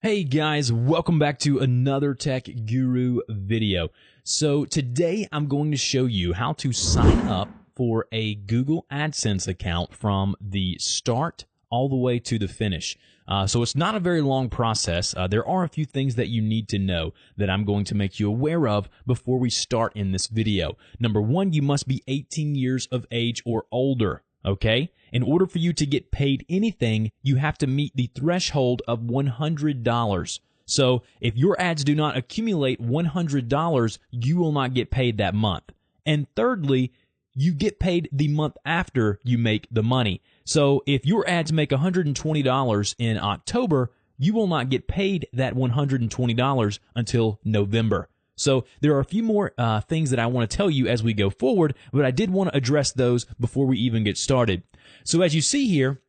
Hey guys, welcome back to another Tech Guru video. So today I'm going to show you how to sign up for a Google Adsense account from the start all the way to the finish. So it's not a very long process. There are a few things that you need to know that I'm going to make you aware of before we start in this video. Number one, you must be 18 years of age or older. Okay? In order for you to get paid anything, you have to meet the threshold of $100. So if your ads do not accumulate $100, you will not get paid that month. And thirdly, you get paid the month after you make the money. So if your ads make $120 in October, you will not get paid that $120 until November. So there are a few more things that I want to tell you as we go forward, but I did want to address those before we even get started. So as you see here,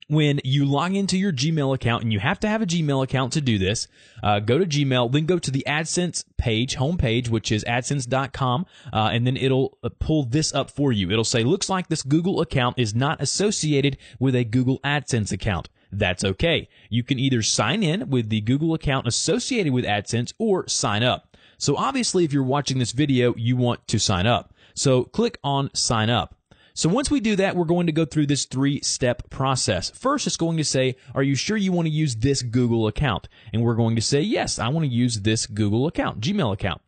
when you log into your Gmail account, and you have to have a Gmail account to do this, go to Gmail, then go to the AdSense page, homepage, which is adsense.com, and then it'll pull this up for you. It'll say, looks like this Google account is not associated with a Google AdSense account. That's okay. You can either sign in with the Google account associated with AdSense or sign up. So obviously, if you're watching this video, you want to sign up. So click on sign up. So once we do that, we're going to go through this three-step process. First, it's going to say, are you sure you want to use this Google account? And we're going to say, yes, I want to use this Google account, Gmail account.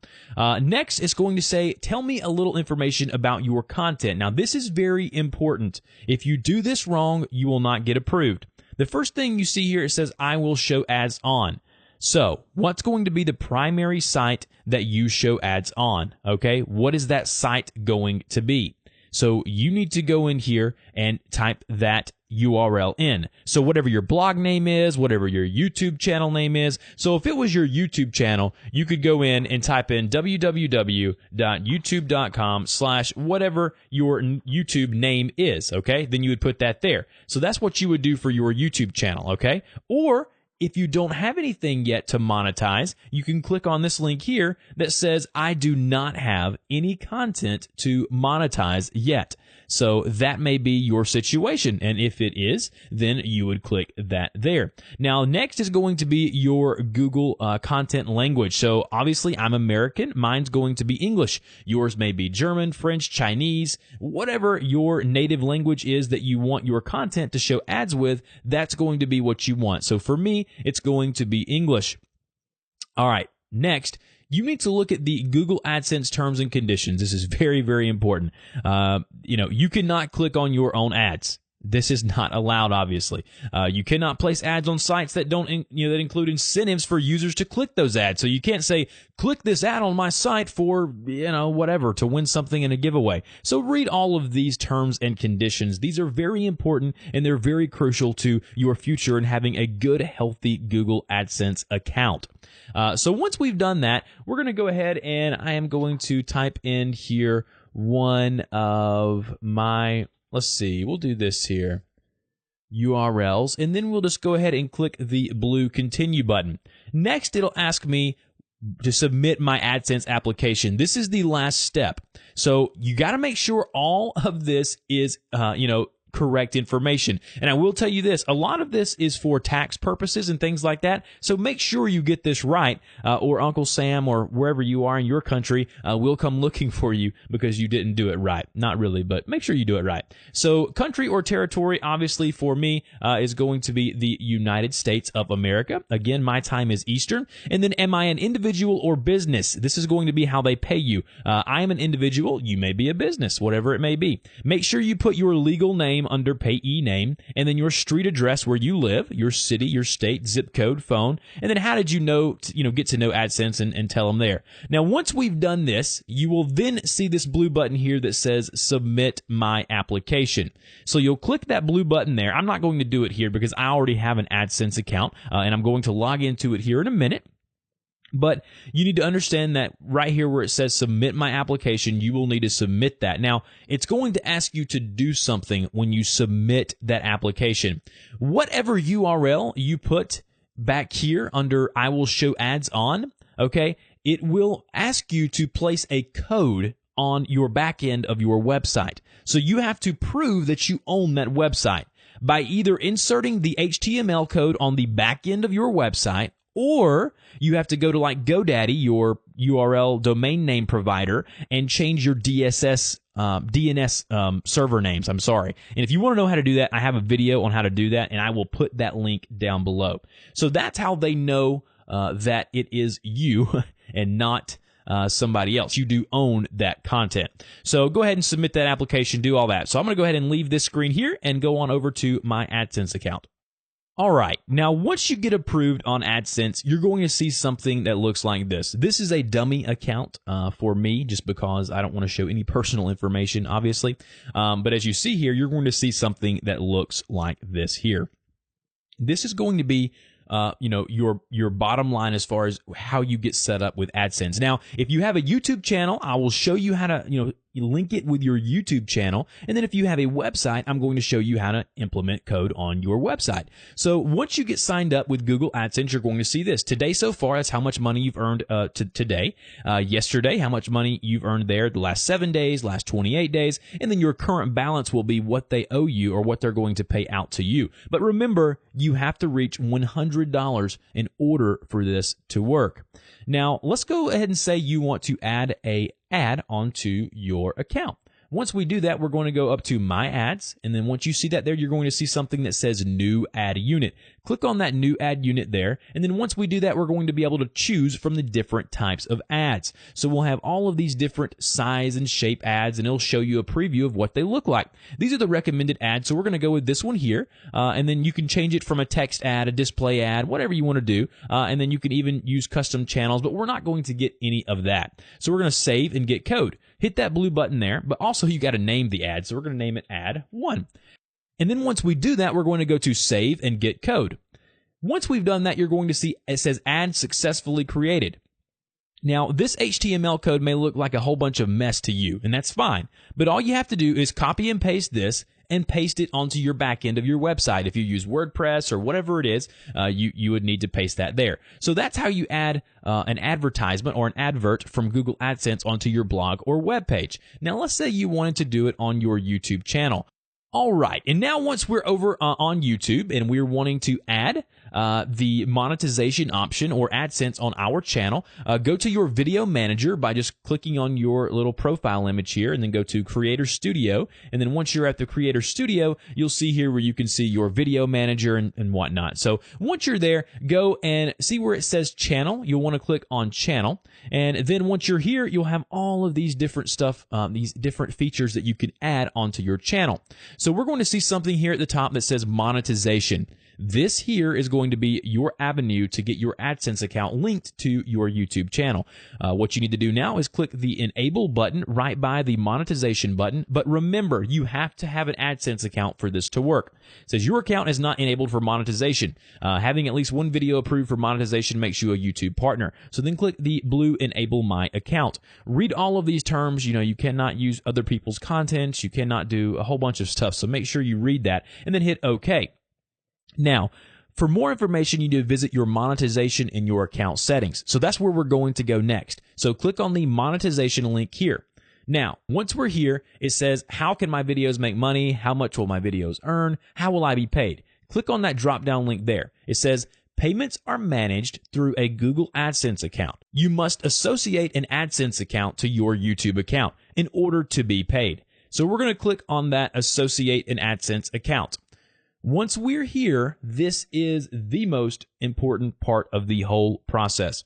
Next, it's going to say, tell me a little information about your content. Now, this is very important. If you do this wrong, you will not get approved. The first thing you see here, it says, I will show ads on. So, what's going to be the primary site that you show ads on? Okay, what is that site going to be? So, you need to go in here and type that URL in. So, whatever your blog name is, whatever your YouTube channel name is. So, if it was your YouTube channel, you could go in and type in www.youtube.com/whatever your YouTube name is. Okay, then you would put that there. So, that's what you would do for your YouTube channel. Okay, or if you don't have anything yet to monetize, you can click on this link here that says, I do not have any content to monetize yet. So that may be your situation. And if it is, then you would click that there. Now, next is going to be your Google content language. So obviously, I'm American. Mine's going to be English. Yours may be German, French, Chinese, whatever your native language is that you want your content to show ads with, that's going to be what you want. So for me, it's going to be English. All right, next, you need to look at the Google AdSense terms and conditions. This is very, very important. You cannot click on your own ads. This is not allowed, obviously. You cannot place ads on sites that don't, that include incentives for users to click those ads. So you can't say, click this ad on my site for, whatever, to win something in a giveaway. So read all of these terms and conditions. These are very important, and they're very crucial to your future and having a good, healthy Google AdSense account. So once we've done that, we're going to go ahead and I am going to type in here one of my, let's see, we'll do this here, URLs, and then we'll just go ahead and click the blue continue button. Next, it'll ask me to submit my AdSense application. This is the last step. So you got to make sure all of this is, correct information. And I will tell you this, a lot of this is for tax purposes and things like that. So make sure you get this right, or Uncle Sam or wherever you are in your country will come looking for you because you didn't do it right. Not really, but make sure you do it right. So country or territory, obviously for me, is going to be the United States of America. Again, my time is Eastern. And then am I an individual or business? This is going to be how they pay you. I am an individual. You may be a business, whatever it may be. Make sure you put your legal name under payee name, and then your street address where you live, your city, your state, zip code, phone, and then how did you get to know AdSense and tell them there. Now, once we've done this, you will then see this blue button here that says submit my application. So you'll click that blue button there. I'm not going to do it here because I already have an AdSense account, and I'm going to log into it here in a minute. But you need to understand that right here where it says submit my application, you will need to submit that. Now, it's going to ask you to do something when you submit that application. Whatever URL you put back here under I will show ads on, okay, it will ask you to place a code on your back end of your website. So you have to prove that you own that website. by either inserting the HTML code on the back end of your website, or you have to go to like GoDaddy, your URL domain name provider, and change your DNS server names. I'm sorry. And if you want to know how to do that, I have a video on how to do that, and I will put that link down below. So that's how they know that it is you and not somebody else. You do own that content. So go ahead and submit that application, do all that. So I'm going to go ahead and leave this screen here and go on over to my AdSense account. All right, now once you get approved on AdSense, you're going to see something that looks like this. This is a dummy account for me, just because I don't want to show any personal information, obviously. But as you see here, you're going to see something that looks like this here. This is going to be your bottom line as far as how you get set up with AdSense. Now, if you have a YouTube channel, I will show you how to, link it with your YouTube channel. And then if you have a website, I'm going to show you how to implement code on your website. So once you get signed up with Google AdSense, you're going to see this. Today so far, that's how much money you've earned today. Yesterday, how much money you've earned there the last 7 days, last 28 days. And then your current balance will be what they owe you or what they're going to pay out to you. But remember, you have to reach $100 in order for this to work. Now, let's go ahead and say you want to add a ad onto your account. Once we do that, we're going to go up to My Ads, and then once you see that there, you're going to see something that says New Ad Unit. Click on that New Ad Unit there, and then once we do that, we're going to be able to choose from the different types of ads. So we'll have all of these different size and shape ads, and it'll show you a preview of what they look like. These are the recommended ads, so we're going to go with this one here, and then you can change it from a text ad, a display ad, whatever you want to do, and then you can even use custom channels, but we're not going to get any of that. So we're going to save and get code. Hit that blue button there, but also you got to name the ad. So we're going to name it Ad 1. And then once we do that, we're going to go to Save and Get Code. Once we've done that, you're going to see it says Ad Successfully Created. Now, this HTML code may look like a whole bunch of mess to you, and that's fine. But all you have to do is copy and paste this and paste it onto your back end of your website. If you use WordPress or whatever it is, you would need to paste that there. So that's how you add an advertisement or an advert from Google AdSense onto your blog or web page. Now, let's say you wanted to do it on your YouTube channel. All right, and now once we're over on YouTube and we're wanting to add the monetization option or AdSense on our channel, go to your video manager by just clicking on your little profile image here, and then go to Creator Studio. And then once you're at the Creator Studio, you'll see here where you can see your video manager and whatnot. So once you're there, go and see where it says Channel. You'll want to click on Channel. And then once you're here, you'll have all of these different stuff, these different features that you can add onto your channel. So we're going to see something here at the top that says monetization. This here is going to be your avenue to get your AdSense account linked to your YouTube channel. What you need to do now is click the Enable button right by the monetization button. But remember, you have to have an AdSense account for this to work. It says your account is not enabled for monetization. Having at least one video approved for monetization makes you a YouTube partner. So then click the blue Enable My Account. Read all of these terms. You cannot use other people's content. You cannot do a whole bunch of stuff. So make sure you read that and then hit OK. Now, for more information, you need to visit your monetization in your account settings. So that's where we're going to go next. So click on the monetization link here. Now, once we're here, it says, how can my videos make money? How much will my videos earn? How will I be paid? Click on that drop-down link there. It says, payments are managed through a Google AdSense account. You must associate an AdSense account to your YouTube account in order to be paid. So we're going to click on that Associate an AdSense account. Once we're here, this is the most important part of the whole process.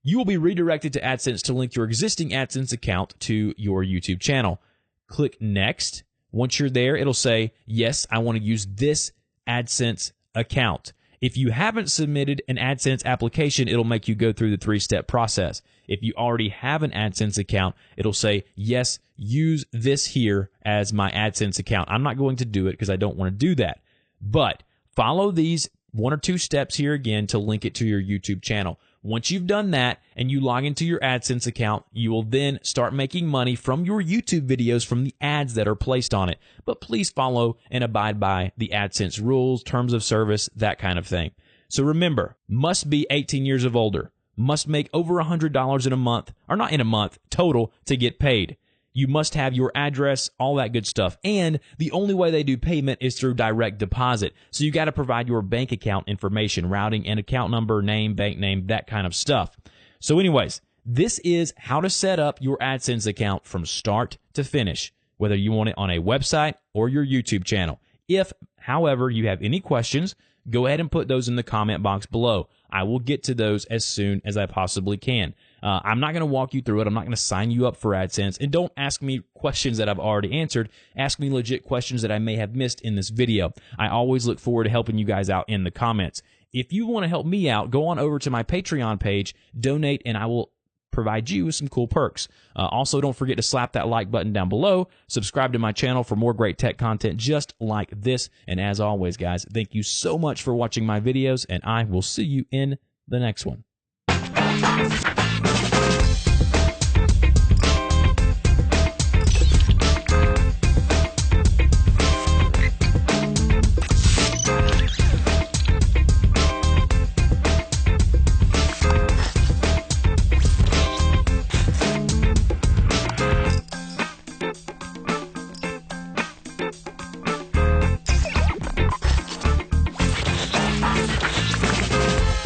You will be redirected to AdSense to link your existing AdSense account to your YouTube channel. Click Next. Once you're there, it'll say, yes, I want to use this AdSense account. If you haven't submitted an AdSense application, it'll make you go through the 3-step process. If you already have an AdSense account, it'll say, yes, use this here as my AdSense account. I'm not going to do it because I don't want to do that. But follow these 1 or 2 steps here again to link it to your YouTube channel. Once you've done that and you log into your AdSense account, you will then start making money from your YouTube videos from the ads that are placed on it. But please follow and abide by the AdSense rules, terms of service, that kind of thing. So remember, must be 18 years of older, must make over $100 in a month, or not in a month, total to get paid. You must have your address, all that good stuff. And the only way they do payment is through direct deposit. So you got to provide your bank account information, routing and account number, name, bank name, that kind of stuff. So anyways, this is how to set up your AdSense account from start to finish, whether you want it on a website or your YouTube channel. If, however, you have any questions, go ahead and put those in the comment box below. I will get to those as soon as I possibly can. I'm not going to walk you through it. I'm not going to sign you up for AdSense. And don't ask me questions that I've already answered. Ask me legit questions that I may have missed in this video. I always look forward to helping you guys out in the comments. If you want to help me out, go on over to my Patreon page, donate, and I will provide you with some cool perks. Also, don't forget to slap that like button down below. Subscribe to my channel for more great tech content just like this. And as always, guys, thank you so much for watching my videos, and I will see you in the next one.